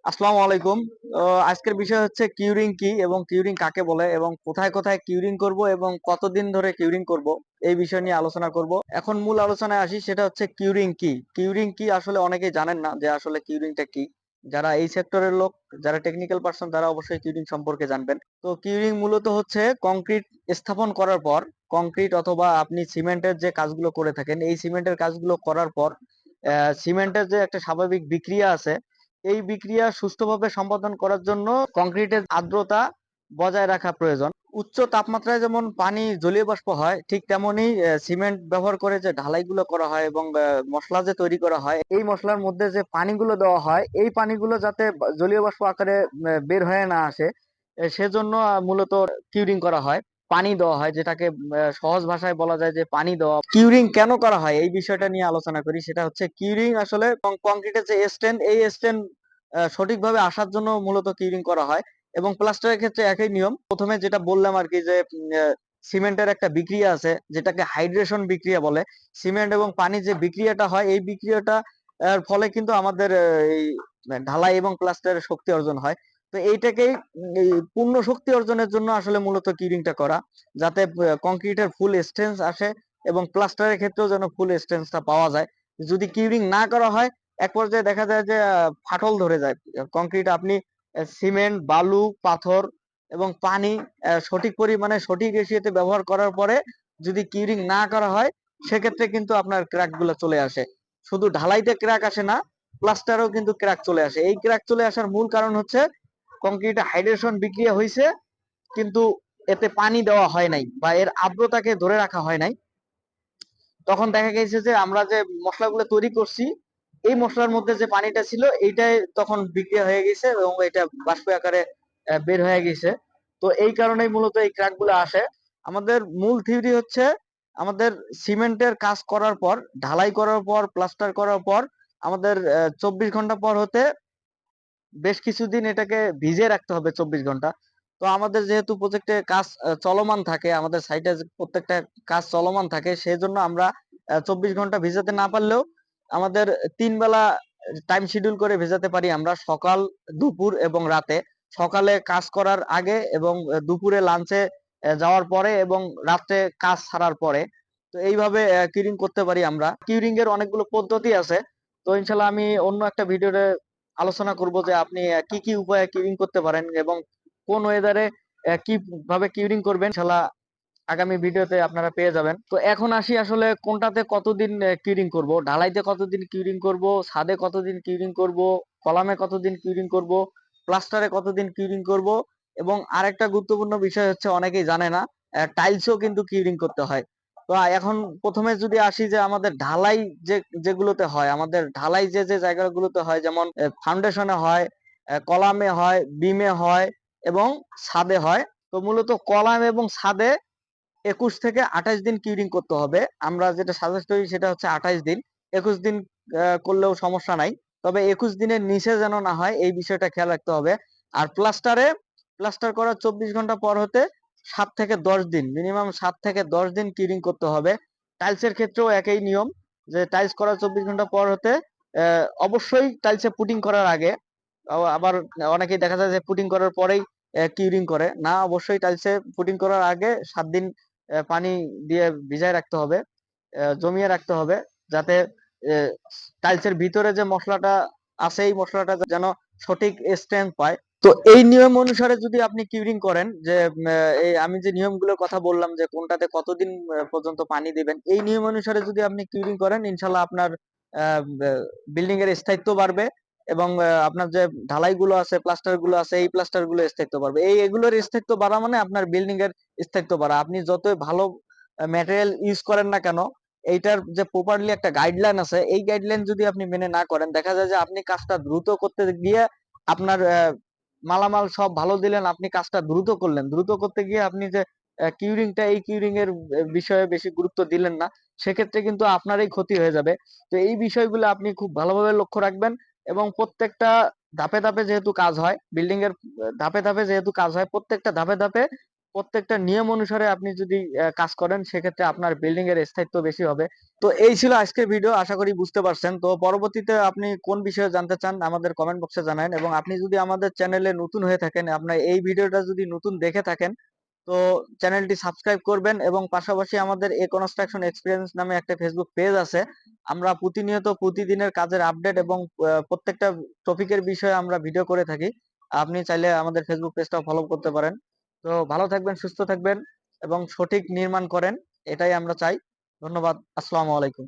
আসসালামু আলাইকুম। আজকের বিষয় হচ্ছে কিউরিং কি এবং কিউরিং কাকে বলে এবং কোথায় কোথায় কিউরিং করব এবং কতদিন ধরে কিউরিং করব এই বিষয় নিয়ে আলোচনা করব। এখন মূল আলোচনায় আসি, সেটা হচ্ছে কিউরিং কি। কিউরিং কি আসলে অনেকেই জানেন না যে আসলে কিউরিংটা কি। যারা এই সেক্টরের লোক, যারা টেকনিক্যাল পারসন, তারা অবশ্যই কিউরিং সম্পর্কে জানবেন। তো কিউরিং মূলত হচ্ছে কংক্রিট স্থাপন করার পর, কংক্রিট অথবা আপনি সিমেন্টের যে কাজগুলো করে থাকেন, এই সিমেন্টের কাজগুলো করার পর সিমেন্টের যে একটা স্বাভাবিক বিক্রিয়া আছে, এই বিক্রিয়া সুষ্ঠুভাবে সম্পাদন করার জন্য কংক্রিটের আর্দ্রতা বজায় রাখা প্রয়োজন। উচ্চ তাপমাত্রায় যেমন পানি জলীয় বাষ্প হয়, ঠিক তেমনি সিমেন্ট ব্যবহার করে যে ঢালাইগুলো করা হয় এবং মশলা যে তৈরি করা হয়, এই মশলার মধ্যে যে পানিগুলো দেওয়া হয়, এই পানিগুলো যাতে জলীয় বাষ্প আকারে বের হয়ে না আসে, সেজন্য মূলত কিউরিং করা হয়। পানি দেওয়া হয়, যেটাকে সহজ ভাষায় বলা যায় যে পানি দেওয়া। কিউরিং কেন করা হয় এই বিষয়টা নিয়ে আলোচনা করি। সেটা হচ্ছে কিউরিং আসলে কংক্রিটের যে স্ট্রেন, এই স্ট্রেন সঠিকভাবে আসার জন্য মূলত কিউরিং করা হয়। এবং প্লাস্টারের ক্ষেত্রে একই নিয়ম। প্রথমে যেটা বললাম আর কি, যে সিমেন্টের একটা বিক্রিয়া আছে যেটাকে হাইড্রেশন বিক্রিয়া বলে। সিমেন্ট এবং পানি যে বিক্রিয়াটা হয়, এই বিক্রিয়াটা ফলে কিন্তু আমাদের এই ঢালাই এবং প্লাস্টারের শক্তি অর্জন হয়। তো এইটাকেই এই পূর্ণ শক্তি অর্জনের জন্য আসলে মূলত কিউরিংটা করা, যাতে কংক্রিটের ফুল স্ট্রেংথ আসে এবং প্লাস্টারের ক্ষেত্রেও যেন ফুল স্ট্রেংথটা পাওয়া যায়। যদি কিউরিং না করা হয়, এক পর্যায়ে দেখা যায় যে ফাটল ধরে যায় কংক্রিট। আপনি সিমেন্ট, বালু, পাথর এবং পানি সঠিক পরিমাণে সঠিক রেশিওতে ব্যবহার করার পরে যদি কিউরিং না করা হয়, সেক্ষেত্রে কিন্তু আপনার ক্র্যাক গুলো চলে আসে। শুধু ঢালাইতে ক্র্যাক আসে না, প্লাস্টারেও কিন্তু ক্র্যাক চলে আসে। এই ক্র্যাক চলে আসার মূল কারণ হচ্ছে কংক্রিটে হাইড্রেশন বিক্রিয়া হয়েছে, কিন্তু এতে পানি দেওয়া হয় নাই বা এর আর্দ্রতাকে ধরে রাখা হয় নাই। তখন দেখা গেছে যে আমরা যে মশলাগুলো তৈরি করছি, এই মশলার মধ্যে যে পানিটা ছিল, এইটাই তখন বিক্রিয়া হয়ে গেছে এবং এটা বাষ্প আকারে বের হয়ে গেছে। তো এই কারণেই মূলত এই ক্র্যাক গুলো আসে। আমাদের মূল থিওরি হচ্ছে, আমাদের সিমেন্টের কাজ করার পর, ঢালাই করার পর, প্লাস্টার করার পর আমাদের 24 ঘন্টা পর হতে বেশ কিছুদিন এটাকে ভিজিয়ে রাখতে হবে, 24 ঘন্টা। তো আমাদের যেহেতু প্রজেক্টে কাজ চলমান থাকে, আমাদের সাইটে প্রত্যেকটা কাজ চলমান থাকে, সেই জন্য আমরা 24 ঘন্টা ভিজাতে না পারলেও আমাদের 3 বেলা টাইম শিডিউল করে ভেজাতে পারি আমরা, সকাল, দুপুর এবং রাতে। সকালে কাজ করার আগে এবং দুপুরে লাঞ্চে যাওয়ার পরে এবং রাতে কাজ ছাড়ার পরে। তো এইভাবে কিউরিং করতে পারি আমরা। কিউরিং এর অনেকগুলো পদ্ধতি আছে। তো ইনশাল্লাহ আমি অন্য একটা ভিডিওতে আলোচনা করব যে আপনি কি কি উপায়ে কিউরিং করতে পারেন এবং কোন ওয়েদারে কিভাবে কিউরিং করবেন, ইনশাল্লাহ আগামী ভিডিওতে আপনারা পেয়ে যাবেন। তো এখন আসি আসলে কোনটাতে কতদিন কিউরিং করব। ঢালাইতে কতদিন কিউরিং করব, ছাদে কতদিন কিউরিং করব, কলামে কতদিন কিউরিং করব, প্লাস্টারে কতদিন কিউরিং করব। এবং আরেকটা গুরুত্বপূর্ণ বিষয় হচ্ছে, অনেকেই জানে না, টাইলসও কিন্তু কিউরিং করতে হয়। তো এখন প্রথমে যদি আসি, যে আমাদের ঢালাই যে যেগুলোতে হয়, আমাদের ঢালাই যে যে জায়গাগুলোতে হয়, যেমন ফাউন্ডেশনে হয়, কলামে হয়, বিমে হয় এবং ছাদে হয়। তো মূলত কলাম এবং ছাদে 21 থেকে 28 দিন কিউরিং করতে হবে। আমরা যেটা সাজেস্ট করি সেটা হচ্ছে 28 দিন। 21 দিন করলেও সমস্যা নাই, তবে 21 দিনের নিচে যেন না হয়, এই বিষয়টা খেয়াল রাখতে হবে। আর প্লাস্টার করার 24 ঘন্টা পর হতে 7 থেকে 10 দিন, মিনিমাম 7 থেকে 10 দিন কিউরিং করতে হবে। টাইলসের ক্ষেত্রেও একই নিয়ম, যে টাইলস করার 24 ঘন্টা পর হতে অবশ্যই টাইলসে পুটিং করার আগে। আবার অনেকেই দেখা যায় যে পুটিং করার পরেই কিউরিং করে না, অবশ্যই টাইলসে পুটিং করার আগে 7 দিন পানি দিয়ে ভিজায় রাখতে হবে, জমিয়ে রাখতে হবে, যাতে টাইলসের ভিতরে যে মশলাটা আছে, এই মশলাটা যেন সঠিক স্ট্রেংথ পায়। তো এই নিয়ম অনুসারে যদি আপনি কিউরিং করেন, যে এই আমি যে নিয়মগুলোর কথা বললাম, যে কোনটাতে কতদিন পর্যন্ত পানি দিবেন, এই নিয়ম অনুসারে যদি আপনি কিউরিং করেন, ইনশাল্লাহ আপনার বিল্ডিং এর স্থায়িত্ব বাড়বে এবং আপনার যে ঢালাই গুলো আছে, প্লাস্টার গুলো আছে, এই প্লাস্টার গুলো স্থায়িত্ব বাড়বে। এগুলোর স্থায়িত্ব বাড়া মানে আপনার বিল্ডিং এর স্থায়িত্ব বাড়া। আপনি যতই ভালো ম্যাটেরিয়াল ইউজ করেন না কেন, এইটার যে প্রপারলি একটা গাইডলাইন আছে, এই গাইডলাইন যদি আপনি মেনে না করেন, দেখা যায় যে আপনি কাজটা দ্রুত করতে গিয়ে আপনার মালামাল সব ভালো দিলেন, আপনি কাজটা দ্রুত করলেন, দ্রুত করতে গিয়ে আপনি যে কিউরিংটা, এই কিউরিং এর বিষয়ে বেশি গুরুত্ব দিলেন না, সেক্ষেত্রে কিন্তু আপনারই ক্ষতি হয়ে যাবে। তো এই বিষয়গুলো আপনি খুব ভালোভাবে লক্ষ্য রাখবেন এবং প্রত্যেকটা ধাপে ধাপে যেহেতু কাজ হয়, বিল্ডিং এর ধাপে ধাপে যেহেতু কাজ হয়, প্রত্যেকটা ধাপে ধাপে প্রত্যেকটা নিয়ম অনুসারে আপনি যদি কাজ করেন সেক্ষেত্রে আপনার বিল্ডিং এর স্থায়িত্ব বেশি হবে। তো এই ছিল আজকের ভিডিও, আশা করি বুঝতে পারছেন। তো পরবর্তীতে আপনি কোন বিষয়ে জানতে চান আমাদের কমেন্ট বক্সে জানান, এবং আপনি যদি আমাদের চ্যানেলে নতুন হয়ে থাকেন, আপনার এই ভিডিওটা যদি নতুন দেখে থাকেন, তো চ্যানেলটি সাবস্ক্রাইব করবেন, এবং পাশাপাশি আমাদের এ কনস্ট্রাকশন এক্সপিরিয়েন্স নামে একটা ফেসবুক পেজ আছে। আমরা প্রতিনিয়ত প্রতিদিনের কাজের আপডেট এবং প্রত্যেকটা টপিকের বিষয়ে আমরা ভিডিও করে থাকি। আপনি চাইলে আমাদের ফেসবুক পেজটাও ফলো করতে পারেন। তো ভালো থাকবেন, সুস্থ থাকবেন এবং সঠিক নির্মাণ করেন, এটাই আমরা চাই। ধন্যবাদ। আসসালামু আলাইকুম।